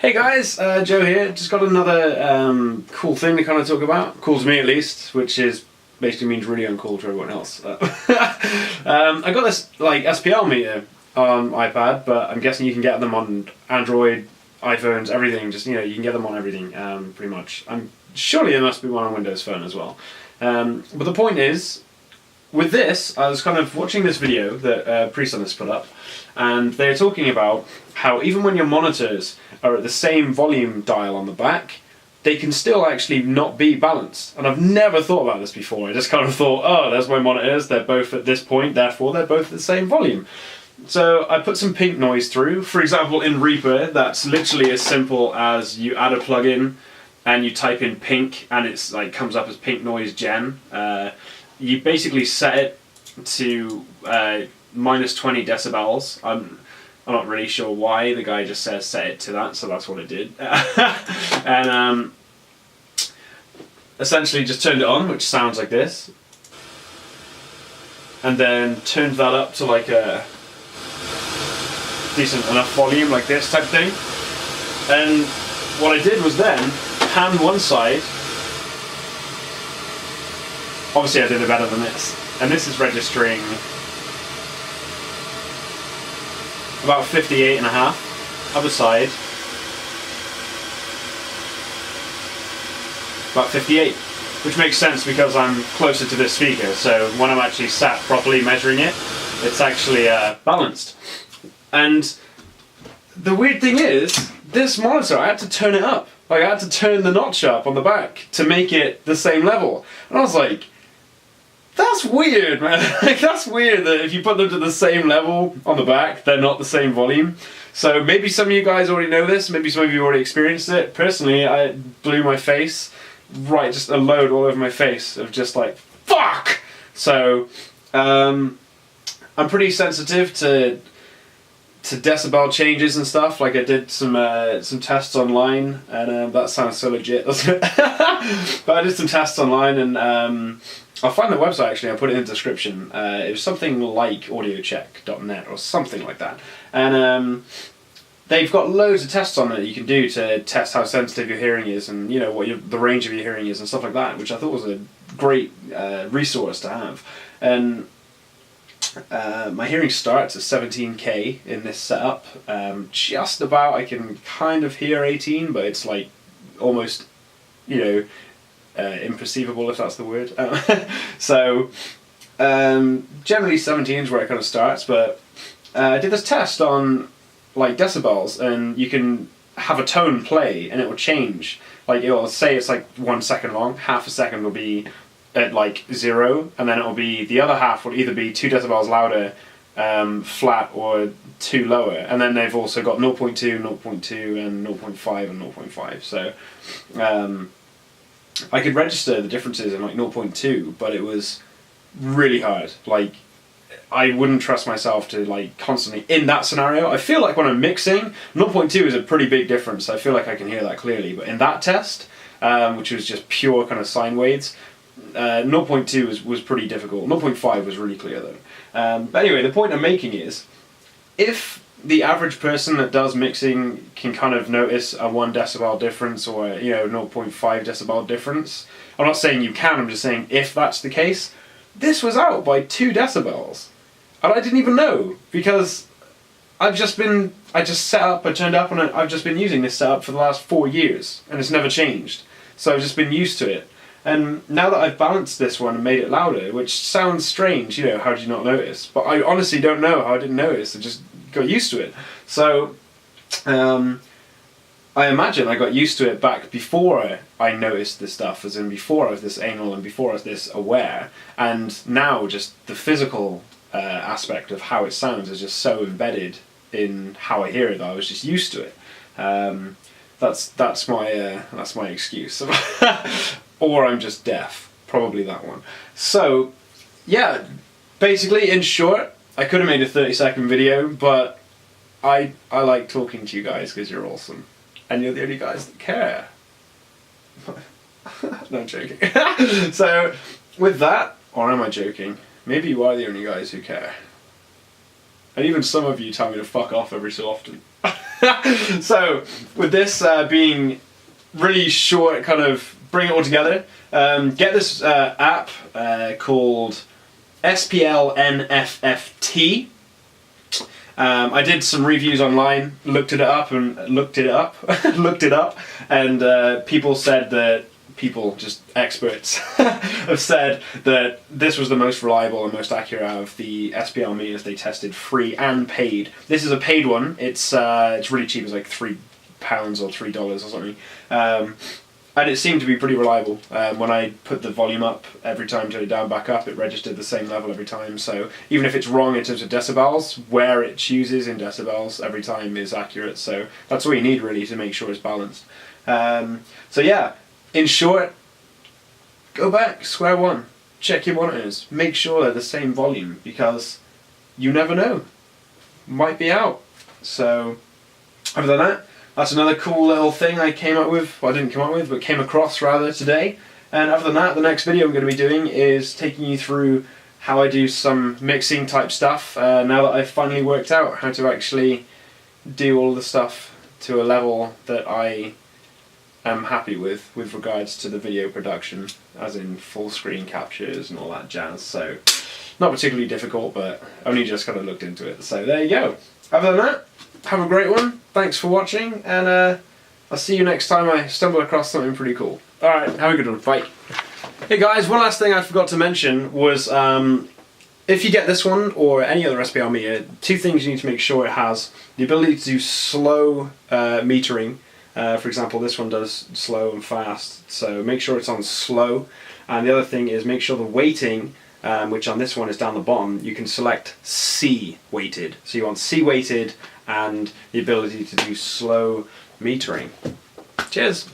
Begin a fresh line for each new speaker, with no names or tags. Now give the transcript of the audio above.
Hey guys, Joe here. Just got another cool thing to kind of talk about. Cool to me at least, which is basically means really uncool to everyone else. I got this like SPL meter on iPad, but I'm guessing you can get them on Android, iPhones, everything. Just you can get them on everything, pretty much. Surely there must be one on Windows Phone as well. But the point is, with this, I was kind of watching this video that Priest has put up, and they're talking about how even when your monitors are at the same volume dial on the back, they can still actually not be balanced. And I've never thought about this before. I just kind of thought, oh, there's my monitors, they're both at this point, therefore they're both at the same volume. So I put some pink noise through. For example, in Reaper, that's literally as simple as you add a plugin and you type in pink and it's like comes up as pink noise gen. You basically set it to minus 20 decibels. I'm not really sure why. The guy just says set it to that, so that's what it did. And essentially just turned it on, which sounds like this. And then turned that up to like a decent enough volume, like this type thing. And what I did was then pan one side. Obviously I did it better than this. And this is registering about 58.5. Other side, about 58. Which makes sense because I'm closer to this speaker, so when I'm actually sat properly measuring it, it's actually balanced. And the weird thing is, this monitor, I had to turn it up. Like, I had to turn the notch up on the back to make it the same level. And I was like, that's weird, man. Like, that's weird that if you put them to the same level on the back, they're not the same volume. So maybe some of you guys already know this, maybe some of you already experienced it. Personally, I blew my face, right, just a load all over my face of just like, fuck! So, I'm pretty sensitive to decibel changes and stuff. Like I did some tests online, and that sounds so legit, doesn't it? But I did some tests online, and I'll find the website actually. I'll put it in the description. It was something like audiocheck.net or something like that, and they've got loads of tests on it you can do to test how sensitive your hearing is, and what the range of your hearing is and stuff like that, which I thought was a great resource to have. And my hearing starts at 17K in this setup. Just about, I can kind of hear 18, but it's like almost, imperceivable, if that's the word. So generally 17 is where it kind of starts, but I did this test on like decibels, and you can have a tone play and it will change. Like it will say it's like 1 second long, half a second will be at like 0, and then it will be, the other half will either be 2 decibels louder, flat, or 2 lower. And then they've also got 0.2, 0.2, and 0.5 and 0.5. So I could register the differences in like 0.2, but it was really hard. Like, I wouldn't trust myself to like constantly in that scenario. I feel like when I'm mixing, 0.2 is a pretty big difference. I feel like I can hear that clearly. But in that test, which was just pure kind of sine waves, 0.2 was pretty difficult. 0.5 was really clear though. But anyway, the point I'm making is, if the average person that does mixing can kind of notice a 1 decibel difference or 0.5 decibel difference, I'm not saying you can, I'm just saying if that's the case, this was out by 2 decibels. And I didn't even know, because I just set up, I turned up, and I've just been using this setup for the last 4 years, and it's never changed. So I've just been used to it. And now that I've balanced this one and made it louder, which sounds strange, how did you not notice? But I honestly don't know how I didn't notice, I just got used to it. So, I imagine I got used to it back before I noticed this stuff, as in before I was this anal and before I was this aware, and now just the physical aspect of how it sounds is just so embedded in how I hear it that I was just used to it. That's my excuse. Or I'm just deaf. Probably that one. So, yeah, basically, in short, I could have made a 30-second video, but I like talking to you guys because you're awesome. And you're the only guys that care. No, I'm joking. So, with that, or am I joking? Maybe you are the only guys who care. And even some of you tell me to fuck off every so often. So with this being really short, kind of bring it all together, get this app called SPLNFFT. I did some reviews online, looked it up, and people said that just experts, have said that this was the most reliable and most accurate out of the SPL meters they tested, free and paid. This is a paid one. It's really cheap. It's like £3 or $3 or something. And it seemed to be pretty reliable. When I put the volume up every time, turn it down, back up, it registered the same level every time. So even if it's wrong in terms of decibels, where it chooses in decibels every time is accurate. So that's all you need really to make sure it's balanced. So yeah, in short, go back, square one, check your monitors, make sure they're the same volume, because you never know, might be out. So other than that, that's another cool little thing I came up with, well I didn't come up with, but came across rather today. And other than that, the next video I'm going to be doing is taking you through how I do some mixing type stuff, now that I've finally worked out how to actually do all the stuff to a level that I am happy with regards to the video production, as in full screen captures and all that jazz. So not particularly difficult, but only just kind of looked into it. So there you go. Other than that, have a great one. Thanks for watching, and I'll see you next time I stumble across something pretty cool. Alright, have a good one. Bye. Hey guys, one last thing I forgot to mention was if you get this one or any other SPL meter, two things you need to make sure it has: the ability to do slow metering. For example, this one does slow and fast, so make sure it's on slow. And the other thing is make sure the weighting, which on this one is down the bottom, you can select C weighted. So you want C weighted and the ability to do slow metering. Cheers!